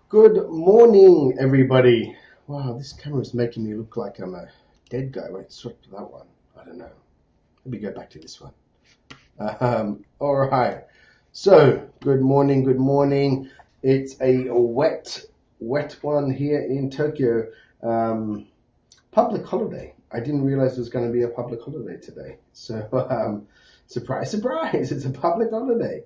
Good morning, everybody. Wow, this camera is making me look like I'm a dead guy. Wait, swap to that one. I don't know. Let me go back to this one. All right. So, good morning, good morning. It's a wet one here in Tokyo. Um, Public holiday. I didn't realize it was going to be a public holiday today. So, surprise, surprise, it's a public holiday.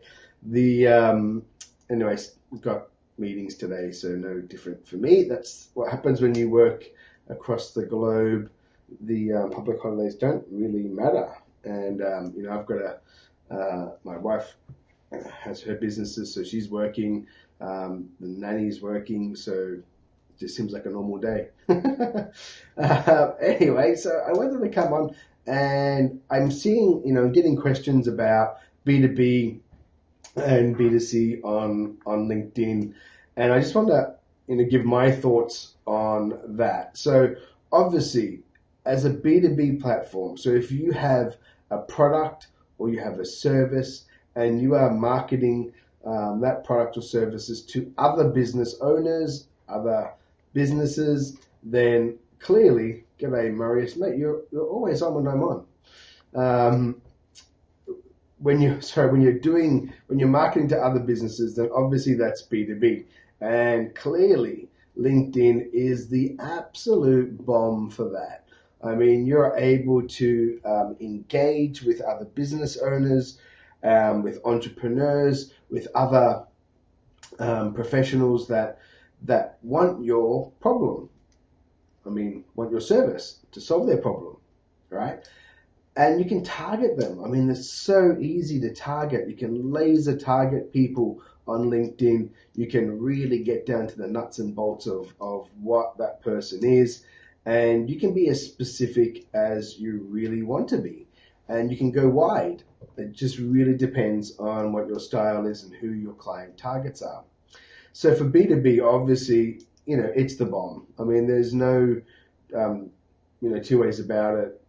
Anyways, we've got meetings today, so no different for me. That's what happens when you work across the globe. The public holidays don't really matter. And, I've got my wife has her businesses, so she's working. The nanny's working, so it just seems like a normal day. Anyway, so I wanted to come on, and I'm seeing, getting questions about B2B and B2C on LinkedIn, and I just want to, give my thoughts on that. So obviously, as a B2B platform, so if you have a product or you have a service and you are marketing that product or services to other business owners, other businesses, then clearly, g'day Marius, mate, you're always on when I'm on. When you're marketing to other businesses, then obviously that's B2B. And clearly LinkedIn is the absolute bomb for that. I mean, you're able to engage with other business owners, with entrepreneurs, with other professionals that want your problem. I mean, want your service to solve their problem, right? And you can target them. I mean, it's so easy to target. You can laser target people on LinkedIn. You can really get down to the nuts and bolts of what that person is. And you can be as specific as you really want to be. And you can go wide. It just really depends on what your style is and who your client targets are. So for B2B, obviously, it's the bomb. I mean, there's no, two ways about it.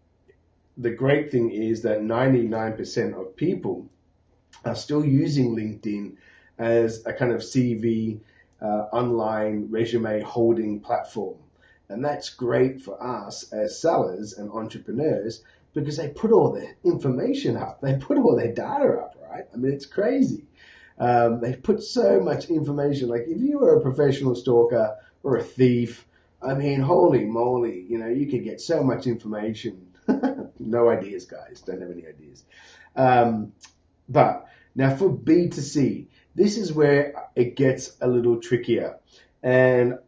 The great thing is that 99% of people are still using LinkedIn as a kind of CV, online resume holding platform. And that's great for us as sellers and entrepreneurs because they put all their information up. They put all their data up, right? I mean, it's crazy. They put so much information. Like if you were a professional stalker or a thief, I mean, holy moly, you could get so much information. No ideas, guys. Don't have any ideas. But now for B2C, this is where it gets a little trickier. And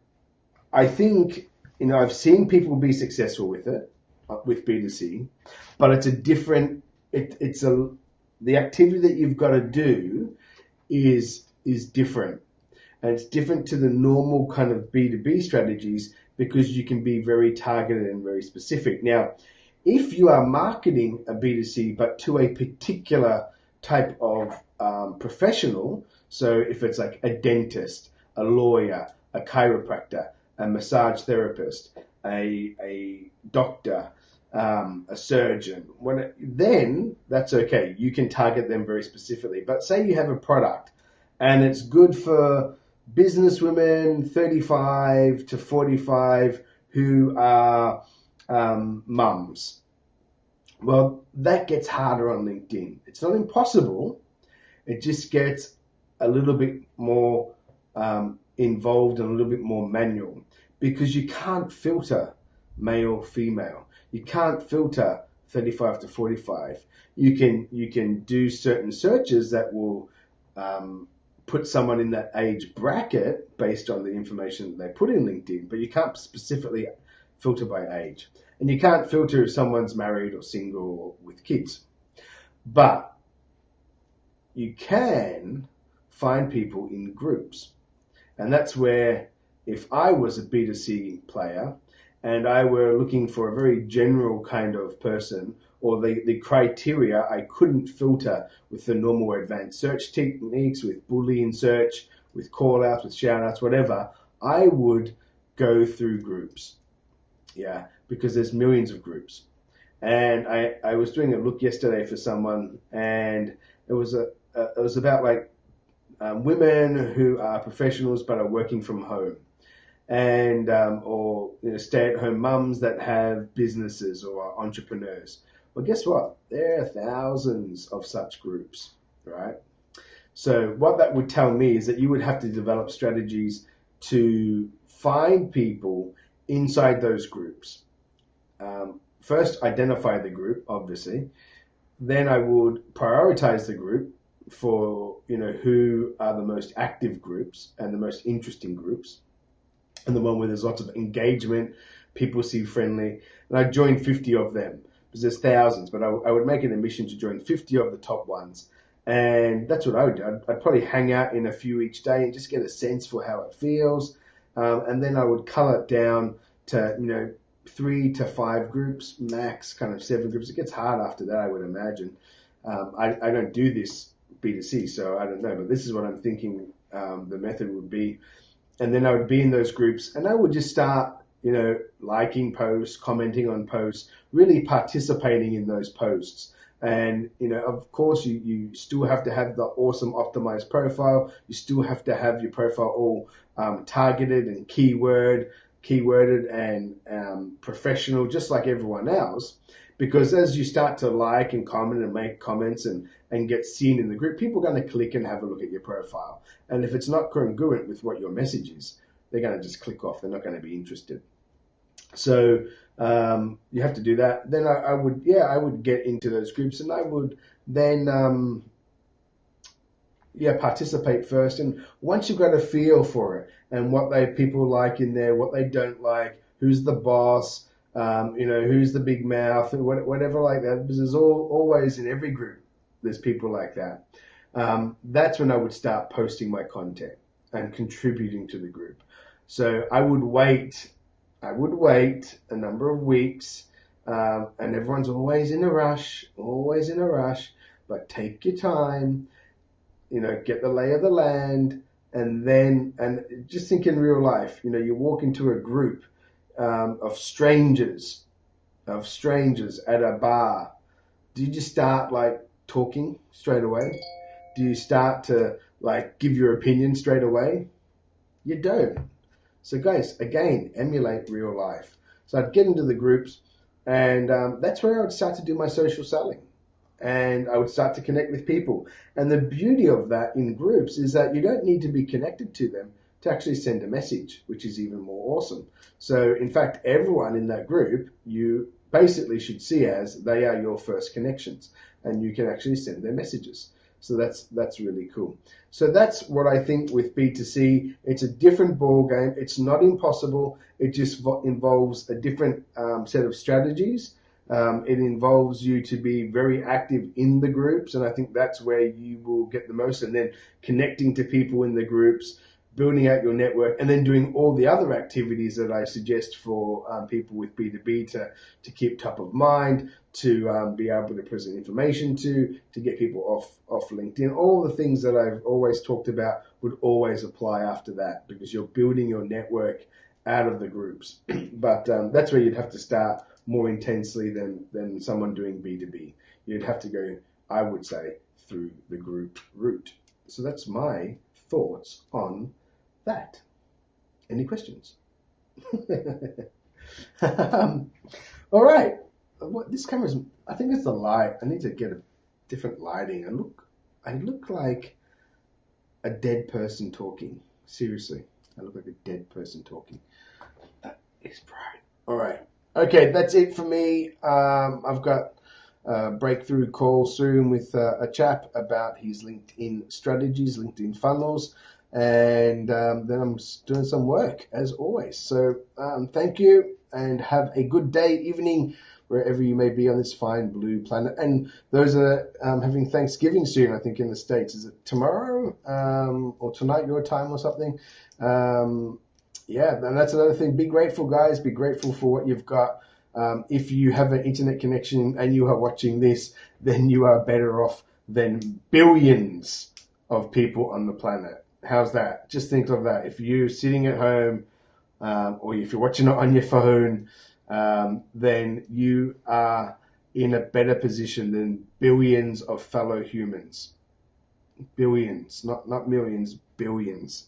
I think, I've seen people be successful with it, with B2C, but it's a different, the activity that you've got to do is different. And it's different to the normal kind of B2B strategies because you can be very targeted and very specific. Now, if you are marketing a B2C but to a particular type of professional, so if it's like a dentist, a lawyer, a chiropractor, a massage therapist, a doctor, a surgeon, then that's okay. You can target them very specifically. But say you have a product and it's good for businesswomen 35 to 45 who are mums. Well, that gets harder on LinkedIn. It's not impossible. It just gets a little bit more involved and a little bit more manual because you can't filter male, female. You can't filter 35 to 45. You can do certain searches that will put someone in that age bracket based on the information that they put in LinkedIn, but you can't specifically filter by age. And you can't filter if someone's married or single or with kids. But you can find people in groups. And that's where, if I was a B2C player and I were looking for a very general kind of person, or the criteria I couldn't filter with the normal advanced search techniques, with Boolean search, with call-outs, with shout-outs, whatever, I would go through groups. Yeah, because there's millions of groups. And I was doing a look yesterday for someone, and it was about like women who are professionals but are working from home, and or stay-at-home mums that have businesses or are entrepreneurs. Well, guess what? There are thousands of such groups, right? So what that would tell me is that you would have to develop strategies to find people inside those groups. First, identify the group, obviously. Then I would prioritize the group for who are the most active groups and the most interesting groups, and the one where there's lots of engagement, people seem friendly. And I'd join 50 of them because there's thousands, but I would make it a mission to join 50 of the top ones. And that's what I would do. I'd probably hang out in a few each day and just get a sense for how it feels. And then I would cull it down to, 3 to 5 groups, max kind of 7 groups. It gets hard after that, I would imagine. I don't do this B2C, so I don't know, but this is what I'm thinking the method would be. And then I would be in those groups and I would just start, liking posts, commenting on posts, really participating in those posts. And, of course, you still have to have the awesome optimized profile. You still have to have your profile all targeted and keyworded and professional, just like everyone else. Because as you start to like and comment and make comments and get seen in the group, people are going to click and have a look at your profile. And if it's not congruent with what your message is, they're going to just click off. They're not going to be interested. So you have to do that. Then I would get into those groups and I would then participate first. And once you've got a feel for it and what people like in there, what they don't like, who's the boss, who's the big mouth, whatever like that, because there's always in every group, there's people like that. That's when I would start posting my content and contributing to the group. So I would wait a number of weeks, and everyone's always in a rush, but take your time, get the lay of the land, and just think in real life, you walk into a group of strangers at a bar. Do you just start talking straight away? Do you start to give your opinion straight away? You don't. So guys, again, emulate real life. So I'd get into the groups, and that's where I would start to do my social selling. And I would start to connect with people. And the beauty of that in groups is that you don't need to be connected to them to actually send a message, which is even more awesome. So in fact, everyone in that group, you basically should see as they are your first connections, and you can actually send their messages. So that's really cool. So that's what I think with B2C. It's a different ball game. It's not impossible. It just involves a different set of strategies. It involves you to be very active in the groups, and I think that's where you will get the most. And then connecting to people in the groups, building out your network, and then doing all the other activities that I suggest for people with B2B to keep top of mind, to be able to present information to get people off LinkedIn. All the things that I've always talked about would always apply after that, because you're building your network out of the groups. But that's where you'd have to start more intensely than someone doing B2B. You'd have to go, I would say, through the group route. So that's my thoughts on that. Any questions? All right. This camera's, I think it's the light. I need to get a different lighting. I look like a dead person talking. Seriously, I look like a dead person talking. That is bright. All right. Okay, that's it for me. I've got a breakthrough call soon with a chap about his LinkedIn strategies, LinkedIn funnels, and then I'm doing some work as always. So thank you, and have a good day, evening, wherever you may be on this fine blue planet. And those are having Thanksgiving soon, I think, in the States. Is it tomorrow or tonight your time or something? Yeah, and that's another thing. Be grateful, guys. Be grateful for what you've got. If you have an internet connection and you are watching this, then you are better off than billions of people on the planet. How's that? Just think of that. If you're sitting at home or if you're watching it on your phone, then you are in a better position than billions of fellow humans. billions, not millions, billions.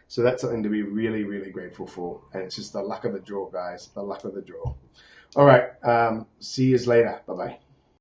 So that's something to be really, really grateful for. And it's just the luck of the draw, guys. The luck of the draw. All right. See you later. Bye-bye.